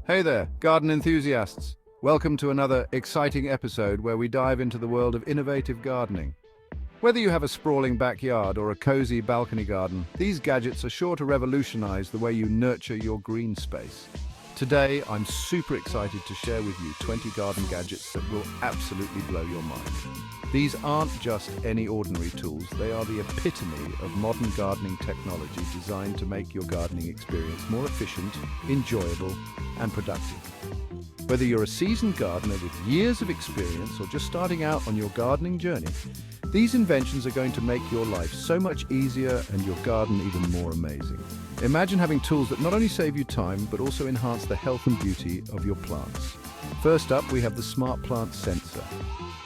Hey there, garden enthusiasts! Welcome to another exciting episode where we dive into the world of innovative gardening. Whether you have a sprawling backyard or a cozy balcony garden, these gadgets are sure to revolutionize the way you nurture your green space. Today, I'm super excited to share with you 20 garden gadgets that will absolutely blow your mind. These aren't just any ordinary tools, they are the epitome of modern gardening technology designed to make your gardening experience more efficient, enjoyable, and productive. Whether you're a seasoned gardener with years of experience or just starting out on your gardening journey, these inventions are going to make your life so much easier and your garden even more amazing. Imagine having tools that not only save you time, but also enhance the health and beauty of your plants. First up, we have the Smart Plant Sensor.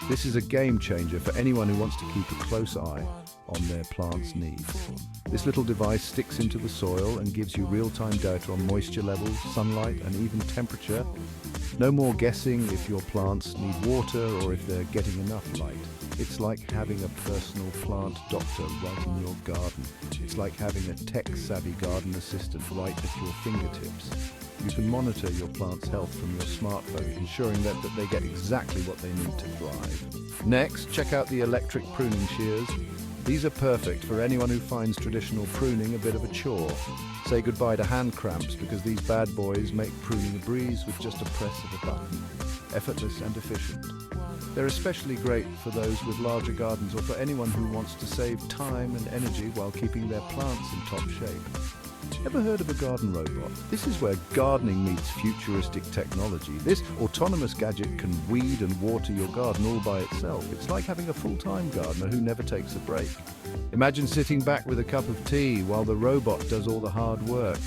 This is a game changer for anyone who wants to keep a close eye on their plant's needs. This little device sticks into the soil and gives you real-time data on moisture levels, sunlight, and even temperature. No more guessing if your plants need water or if they're getting enough light. It's like having a personal plant doctor right in your garden. It's like having a tech-savvy garden assistant right at your fingertips. You can monitor your plant's health from your smartphone, ensuring that they get exactly what they need to thrive. Next, check out the electric pruning shears. These are perfect for anyone who finds traditional pruning a bit of a chore. Say goodbye to hand cramps because these bad boys make pruning a breeze with just a press of a button. Effortless and efficient. They're especially great for those with larger gardens or for anyone who wants to save time and energy while keeping their plants in top shape. Ever heard of a garden robot? This is where gardening meets futuristic technology. This autonomous gadget can weed and water your garden all by itself. It's like having a full-time gardener who never takes a break. Imagine sitting back with a cup of tea while the robot does all the hard work.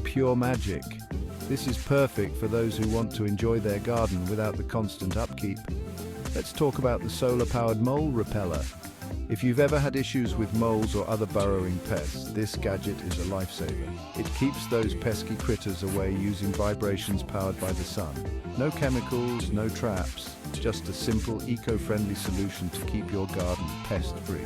Pure magic. This is perfect for those who want to enjoy their garden without the constant upkeep. Let's talk about the solar-powered mole repeller. If you've ever had issues with moles or other burrowing pests, this gadget is a lifesaver. It keeps those pesky critters away using vibrations powered by the sun. No chemicals, no traps, just a simple eco-friendly solution to keep your garden pest-free.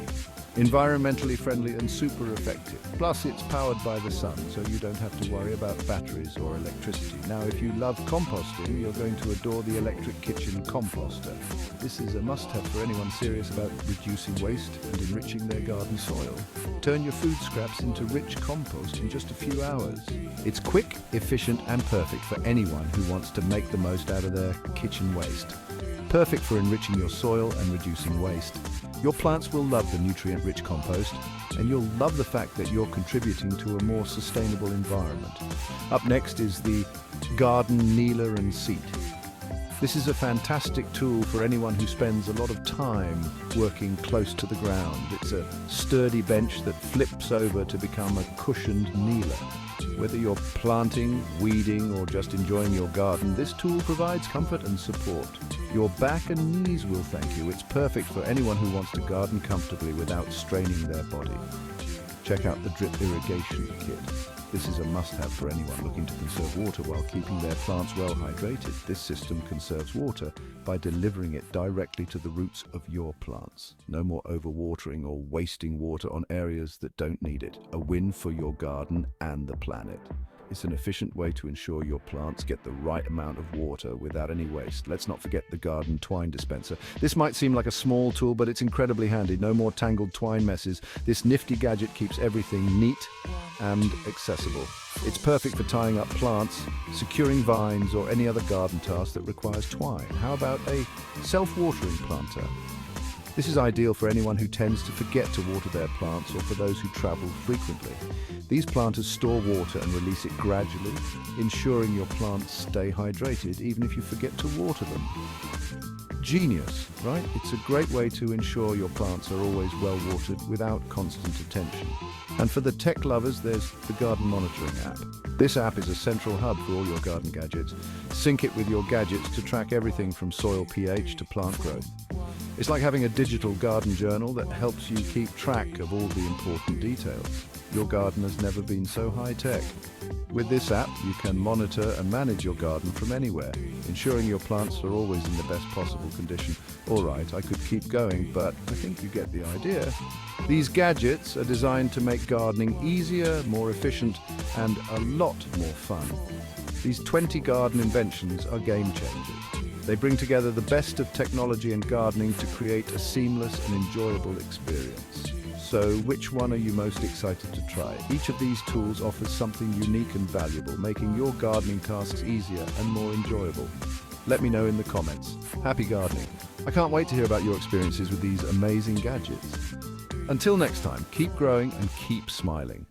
Environmentally friendly and super effective. Plus, it's powered by the sun, so you don't have to worry about batteries or electricity. Now, if you love composting, you're going to adore the electric kitchen composter. This is a must-have for anyone serious about reducing waste and enriching their garden soil. Turn your food scraps into rich compost in just a few hours. It's quick, efficient, and perfect for anyone who wants to make the most out of their kitchen waste. Perfect for enriching your soil and reducing waste. Your plants will love the nutrient-rich compost, and you'll love the fact that you're contributing to a more sustainable environment. Up next is the Garden Kneeler and Seat. This is a fantastic tool for anyone who spends a lot of time working close to the ground. It's a sturdy bench that flips over to become a cushioned kneeler. Whether you're planting, weeding, or just enjoying your garden, this tool provides comfort and support. Your back and knees will thank you. It's perfect for anyone who wants to garden comfortably without straining their body. Check out the drip irrigation kit. This is a must-have for anyone looking to conserve water while keeping their plants well hydrated. This system conserves water by delivering it directly to the roots of your plants. No more overwatering or wasting water on areas that don't need it. A win for your garden and the planet. It's an efficient way to ensure your plants get the right amount of water without any waste. Let's not forget the garden twine dispenser. This might seem like a small tool, but it's incredibly handy. No more tangled twine messes. This nifty gadget keeps everything neat and accessible. It's perfect for tying up plants, securing vines, or any other garden task that requires twine. How about a self-watering planter? This is ideal for anyone who tends to forget to water their plants or for those who travel frequently. These planters store water and release it gradually, ensuring your plants stay hydrated even if you forget to water them. Genius, right? It's a great way to ensure your plants are always well watered without constant attention. And for the tech lovers, there's the Garden Monitoring app. This app is a central hub for all your garden gadgets. Sync it with your gadgets to track everything from soil pH to plant growth. It's like having a digital garden journal that helps you keep track of all the important details. Your garden has never been so high-tech. With this app, you can monitor and manage your garden from anywhere, ensuring your plants are always in the best possible condition. All right, I could keep going, but I think you get the idea. These gadgets are designed to make gardening easier, more efficient, and a lot more fun. These 20 garden inventions are game changers. They bring together the best of technology and gardening to create a seamless and enjoyable experience. So, which one are you most excited to try? Each of these tools offers something unique and valuable, making your gardening tasks easier and more enjoyable. Let me know in the comments. Happy gardening! I can't wait to hear about your experiences with these amazing gadgets. Until next time, keep growing and keep smiling.